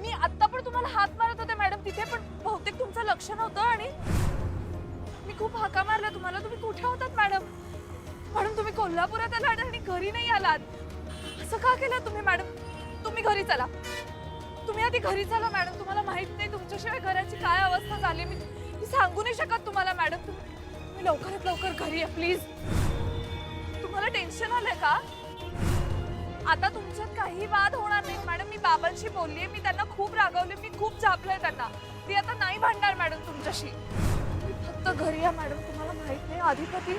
मी आता पण तुम्हाला हात मारत होते मॅडम, तिथे पण बहुतेक तुमचं लक्ष नव्हतं आणि मी खूप हाका मारल्या तुम्हाला. तुम्ही कुठे होतात मॅडम? म्हणून तुम्ही कोल्हापुरात आलात आणि घरी नाही आलात. असं का केलं तुम्ही मॅडम? तुम्ही घरी चला, तुम्ही आधी घरी चला मॅडम. तुम्हाला माहित नाही तुमच्याशिवाय घराची काय अवस्था झाली. मी सांगू नाही शकत तुम्हाला मॅडम. तुम्ही लवकरात लवकर घरी या प्लीज. तुम्हाला टेन्शन आलंय का? आता तुमच्यात काही वाद होणार नाही मॅडम. मी बाबांशी बोललीये, मी त्यांना खूप रागवले, मी खूप झापलंय त्यांना. ती आता नाही भांडणार मॅडम तुमच्याशी. फक्त घरी या मॅडम. तुम्हाला माहित नाही अधिपती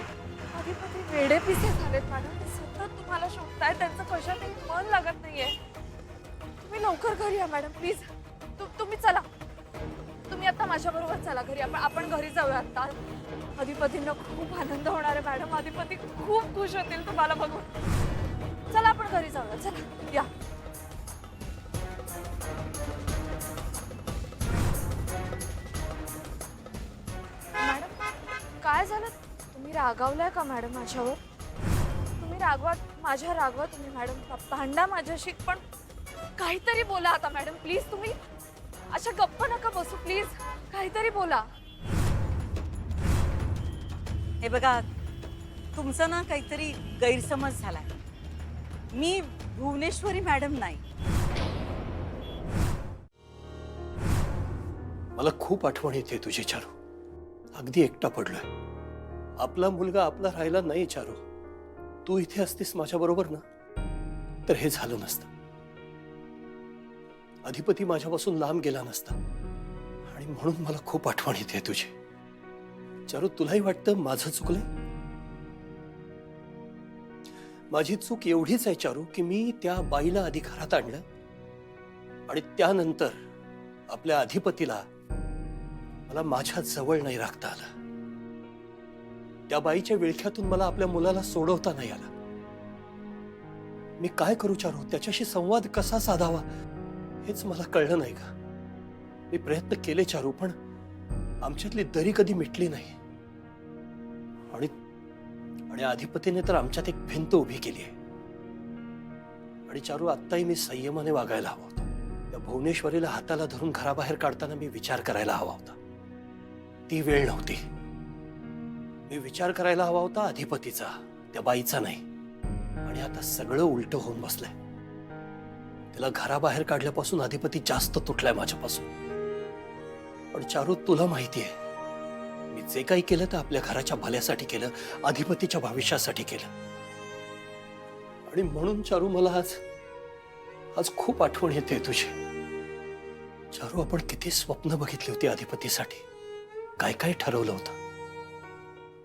वेडे पिसे झालेत मॅडम. ते सतत तुम्हाला शोधतायत, त्यांचं कशातही मन लागत नाहीये. तुम्ही लवकर घरी या मॅडम प्लीज. तुम्ही चला, तुम्ही आता माझ्या बरोबर चला घरी. आपण घरी जाऊया आता. अधिपतींना खूप आनंद होणार आहे मॅडम. अधिपती खूप खुश होतील तुम्हाला बघून. चला आपण घरी जाऊया, चला या. मॅडम काय झालं? तुम्ही रागावलाय का मॅडम माझ्यावर? तुम्ही माझ्या रागवा तुम्ही मॅडम. भांडा माझ्याशी, पण काहीतरी बोला आता मॅडम प्लीज. तुम्ही अशा गप्प नका बसू प्लीज, काहीतरी बोला. हे बघा, तुमचा ना काहीतरी गैरसमज झालाय. मी भुवनेश्वरी मॅडम नाही. मला खूप आठवण येते तुझी चारू. अगदी एकटा पडलोय. आपला मुलगा आपला राहिला नाही चारू. तू इथे असतीस माझ्या बरोबर ना, तर हे झालं नसतं. अधिपती माझ्यापासून लांब गेला नसता. आणि म्हणून मला खूप आठवण येते तुझी. चारू, तुलाही वाटतं माझं चुकलंय? माझी चूक एवढीच आहे चारू की मी त्या बाईला आधी घरात आणलं आणि त्यानंतर आपल्या अधिपतीला मला माझ्या जवळ नाही राखता आलं. त्या बाईच्या विळख्यातून मला आपल्या मुलाला सोडवता नाही आलं. मी काय करू चारू? त्याच्याशी संवाद कसा साधावा हेच मला कळलं नाही का. मी प्रयत्न केले चारू, पण आमच्यातली दरी कधी मिटली नाही. आणि अधिपतीने तर आमच्यात एक भिंत उभी केली आहे. आणि चारू, आत्ताही मी संयमाने वागायला हवं होतं. त्या भुवनेश्वरीला हाताला धरून घराबाहेर काढताना मी विचार करायला हवा होता. ती वेळ नव्हती. मी विचार करायला हवा होता अधिपतीचा, त्या बाईचा नाही. आणि आता सगळं उलट होऊन बसलंय. तिला घराबाहेर काढल्यापासून अधिपती जास्त तुटलाय माझ्यापासून. पण चारू, तुला माहितीये मी जे काही केलं तर आपल्या घराच्या भल्यासाठी केलं, अधिपतीच्या भविष्यासाठी केलं. आणि म्हणून चारू, मला आज खूप आठवण येते तुझी. चारू, आपण किती स्वप्न बघितली होती अधिपतीसाठी, काय काय ठरवलं होतं.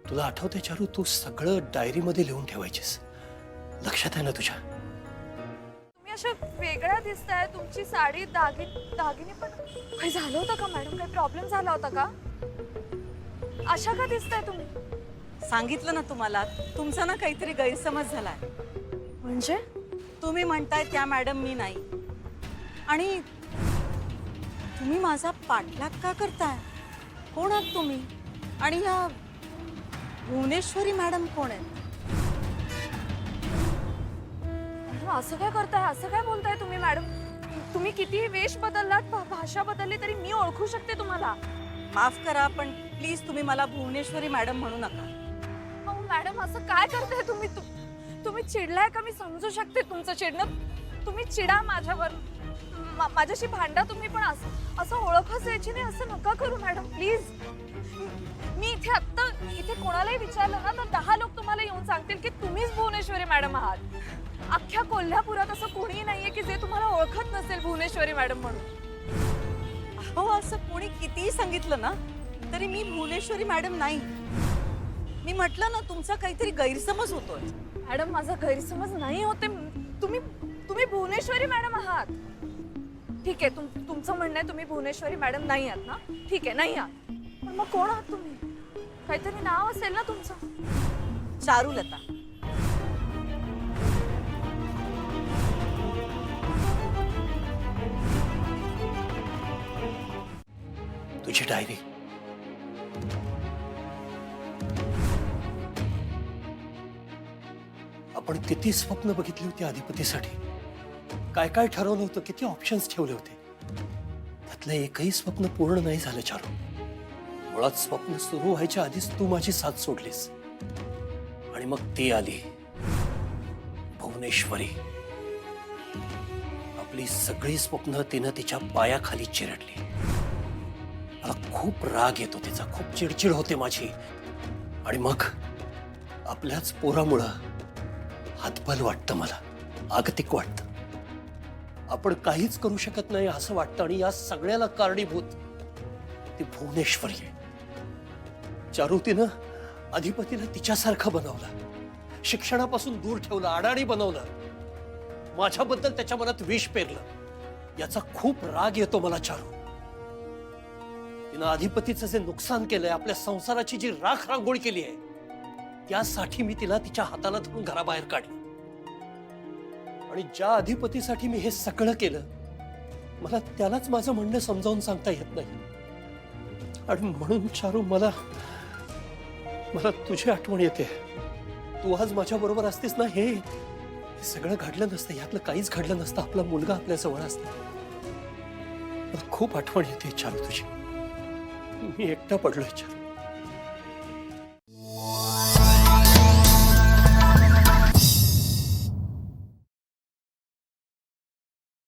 तुला आठवतंय चारू? तू सगळं डायरीमध्ये लिहून ठेवायचीस. लक्षात आहे ना तुझ्या? तुम्ही अशा वेगळ्या दिसताय. तुमची साडी दागिने पण. काही झालं होतं का मॅडम? काही प्रॉब्लेम झाला होता का? अशा का दिसताय तुम्ही? सांगितलं ना तुम्हाला, तुमचा ना काहीतरी गैरसमज झालाय. म्हणजे तुम्ही म्हणताय त्या मॅडम मी नाही. आणि तुम्ही माझा पाठलाग का करताय? कोण आहात तुम्ही? आणि ह्या भुवनेश्वरी मॅडम कोण आहेत? असं काय करताय? असं काय बोलताय तुम्ही मॅडम? तुम्ही किती वेश बदललात, भाषा बदलली तरी मी ओळखू शकते तुम्हाला. माफ करा, पण प्लीज तुम्ही मला भुवनेश्वरी मॅडम म्हणू नका. अहो मॅडम, असं काय करताय तुम्ही? तुम्ही चिडलाय का? मी समजू शकते तुमचं चिडणं. तुम्ही चिडा माझ्यावर, माझ्याशी भांडा तुम्ही, पण असं ओळखच यायची नाही. असं नका करू मॅडम प्लीज. मी इथे कोणालाही विचारलं ना तर 10 लोक तुम्हाला येऊन सांगतील की तुम्हीच भुवनेश्वरी मॅडम आहात. अख्ख्या कोल्हापुरात असं कोणीही नाहीये की जे तुम्हाला ओळखत नसेल भुवनेश्वरी मॅडम म्हणून. हो, असं कोणी कितीही सांगितलं ना तरी मी भुवनेश्वरी मॅडम नाही. मी म्हटलं ना, तुमचा काहीतरी गैरसमज होतोय. मॅडम, माझा गैरसमज नाही होते. तुम्ही भुवनेश्वरी मॅडम आहात. ठीक आहे, तुमचं म्हणणं आहे तुम्ही भुवनेश्वरी मॅडम नाही आहात ना? ठीक आहे, नाही आहात. पण मग कोण आहात तुम्ही? काहीतरी नाव असेल ना तुमचं? चारुलता. तुझी डायरी. आपण किती स्वप्न बघितली होती अधिपतीसाठी. काय काय ठरवलं होतं, किती ऑप्शन्स ठेवले होते. त्यातलं एकही स्वप्न पूर्ण नाही झालं चारू. मुळात स्वप्न सुरू व्हायच्या आधीच तू माझी साथ सोडलीस आणि मग ती आली भुवनेश्वरी. आपली सगळी स्वप्न तिनं तिच्या पायाखाली चिरडली. मला खूप राग येतो तिचा, खूप चिडचिड होते माझी. आणि मग आपल्याच पोरामुळं हातबल वाटतं, मला आगतिक वाटतं. आपण काहीच करू शकत नाही असं वाटतं आणि या सगळ्याला कारणीभूत ती भुवनेश्वरी आहे. चारू, तिनं अधिपतीला तिच्यासारखं बनवलं, शिक्षणापासून दूर ठेवलं, अडाणी बनवलं, माझ्याबद्दल त्याच्या मनात विष पेरलं. याचा खूप राग येतो मला चारू. तिनं अधिपतीचं जे नुकसान केलंय, आपल्या संसाराची जी राख रांगोळी केली आहे, त्यासाठी मी तिला तिच्या हाताला धरून घराबाहेर काढलं. आणि ज्या अधिपतीसाठी मी हे सगळं केलं, मला त्यालाच माझं म्हणणं समजावून सांगता येत नाही. आणि म्हणून चारू, मला तुझी आठवण येते. तू आज माझ्या बरोबर असतेस ना, हे सगळं घडलं नसतं, यातलं काहीच घडलं नसतं. आपला मुलगा आपल्या जवळ असता. मला खूप आठवण येते चारू तुझी. मी एकटा पडलोय चारू.